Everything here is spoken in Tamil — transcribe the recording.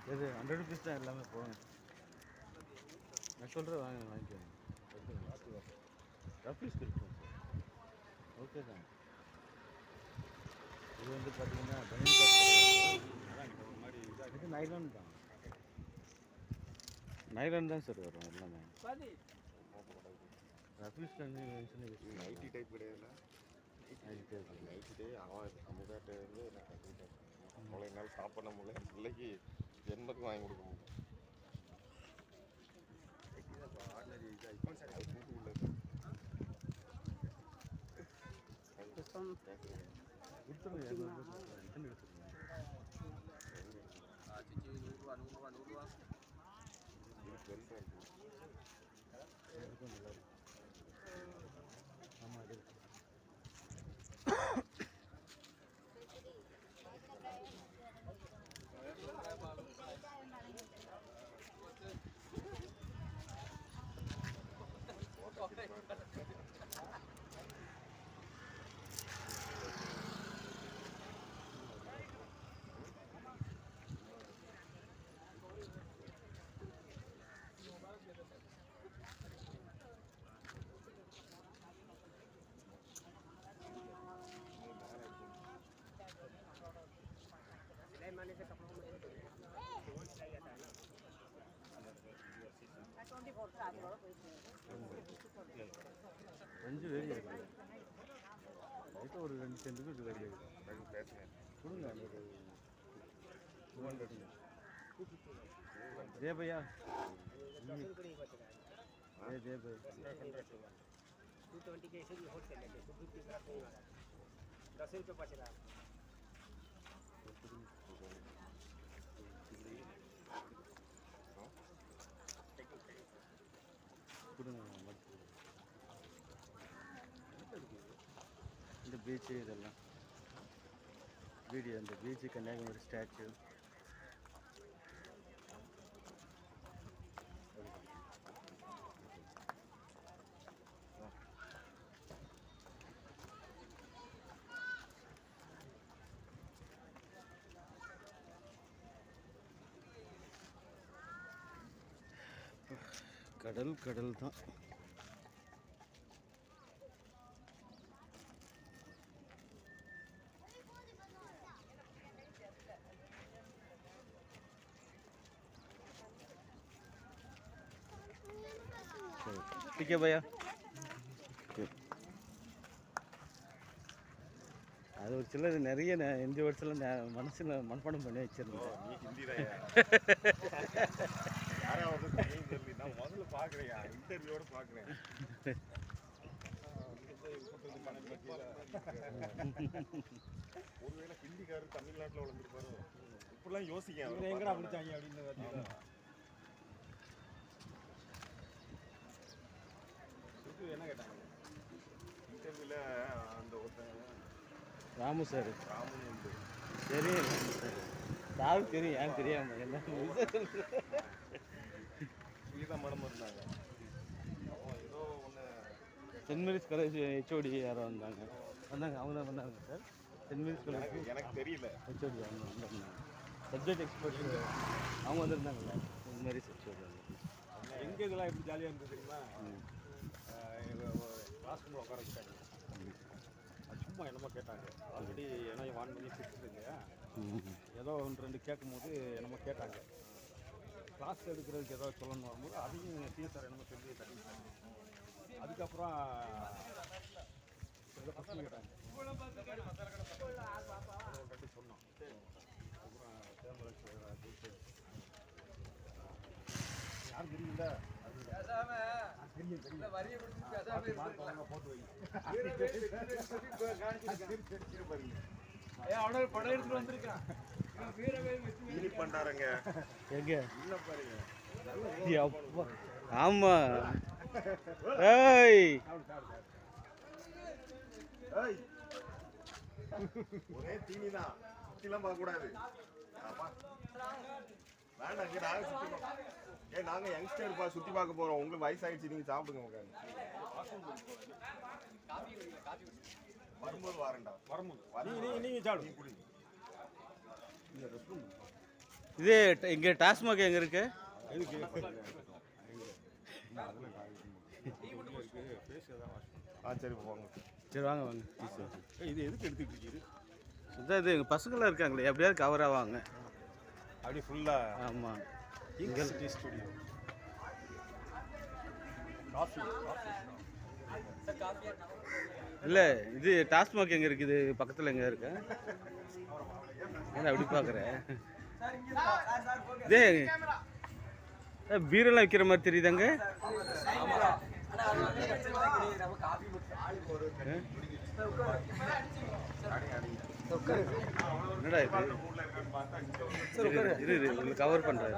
இது 100 ருபீஸ் தான் எல்லாமே போகும். நான் சொல்கிறேன் வாங்கிக்கோங்க. ரஃபீஸ் இருக்கும் சார். ஓகே தான். இது வந்து பார்த்தீங்கன்னா இது நைலான் தான். நைலான் தான் சார் வரும் எல்லாமே. ரஃபீஸ் வந்து நைட்டி டைப் கிடையாதுல்ல. நைட்டி டே அவன் அமுதாட்டை வந்து நான் கற்றுக்கிட்டேன். அவ்வளோ என்னால் ஸ்டாப் பண்ண முடியல. என் பிள்ளைக்கு ஜென்மத்துக்கு வாங்கி கொடுக்க முடியல. ஆர்டினரி அது தூத்துக்குள்ள ரெண்டு வேரி இருக்குது. லைட்டாக ஒரு 2 சென்ட்டுக்கு வேரி இருக்குது. கொடுங்க ஒரு 200. दे भैया दे भाई 220 के ऐसे भी होलसेल है 250 ग्राम नहीं वाला 10 रुपये बच रहा है இந்த பீச் இதெல்லாம் வீடியோ இந்த பீச் கன்னியாகுமரி ஸ்டாச்சு கடல் கடல் தான். ठीक है भैया. அது ஒரு சிலர் நிறைய இந்த வருஷத்துல மனசுல மனப்பாடம் பண்ணி வச்சிருந்தேன். நான் முதல்ல பார்க்குறேன், இன்டர்வியூவோட பார்க்குறேன். ஒருவேளை ஹிந்திக்காரர் தமிழ்நாட்டில் வளர்ந்துருப்பாரு. இப்பெல்லாம் யோசிக்க எங்கடா பிடிச்சாங்க அப்படின்னு என்ன கேட்டாங்க இன்டர்வியூவில் அந்த ஒருத்தன் ராமு சார். ராமு உண்டு தெரியும் சார் தெரியும் ஏன் தெரியாம என்ன கீதா மேடம் இருந்தாங்க. ஏதோ ஒன்று சென்ட் மேரிஸ் காலேஜ் ஹெச்ஓடி யாரோ வந்தாங்க அவங்க தான் வந்தாங்க சார். சென்ட் மேரிஸ் காலேஜ் எனக்கு தெரியல. ஹெச்ஓடி அவங்க வந்தாங்க. சப்ஜெக்ட் எக்ஸ்பர்ட் அவங்க வந்துருந்தாங்கல்ல சென்ட் மேரிஸ் ஹெச்ஓடி வந்து. எங்கே இதெல்லாம் எப்படி ஜாலியாக இருந்தது தெரியுமா? கிளாஸ் ரூமில் உட்கார வச்சுட்டாங்க. சும்மா என்னமோ கேட்டாங்க. ஆல்ரெடி ஏன்னா வான் பண்ணி சிக்ஸ் இல்லையா, ஏதோ 1-2 கேட்கும்போது என்னமோ கேட்டாங்க. கிளாஸ் எடுக்கிறதுக்கு ஏதோ சொல்லணும் வரும்போது அதையும் டீச்சர் என்னமோ சொல்லி தட்டிட்டாங்க. அதுக்கப்புறம் ஏதோ பசங்க கேட்டாங்க. கட்டி சொன்னோம். அப்புறம் யாரும் தெரியல. பண்றாங்க எங்க இல்ல பாருங்க. ஆமா ஏய் ஒரே தீனி தான். சுத்திலாம் பார்க்க கூடாது. வேண்டாம், இங்க நாங்க சுத்தி நாங்க யங்ஸ்டர் சுத்தி பார்க்க போறோம். உங்களுக்கு வயசாயிடுச்சு, நீங்க சாப்பிடுங்க உட்காந்து. வரும்போது வாரண்டா. வரும்போது நீங்க சாப்பிடுங்க. குடிங்க. இந்த ரெஸ்ட் ரூம் இது இங்கே டாஸ்மாக் எங்கே இருக்கு? எதுக்கு ஃபேஸ் ஏதாவது வாஷ் சரி போங்க. சரி வாங்க வாங்க. இது எதுக்கு எடுத்துக்கிட்டு இருக்குது சுத்தம் இது எங்கள் பசங்களாம் இருக்காங்களே எப்படியாவது கவர் ஆவாங்க. அப்படியே ஃபுல்லாக ஆமாம். இங்கே சிட்டி ஸ்டுடியோ காஃபி இல்லை இது டாஸ்மாக் எங்கே இருக்குது? பக்கத்தில் எங்கே இருக்கு? ஏன்னா அப்படி பார்க்குறேன். இதே பீரெல்லாம் விற்கிற மாதிரி தெரியுதாங்க. என்னடா இது இரு உங்களுக்கு கவர் பண்ணுறாரு.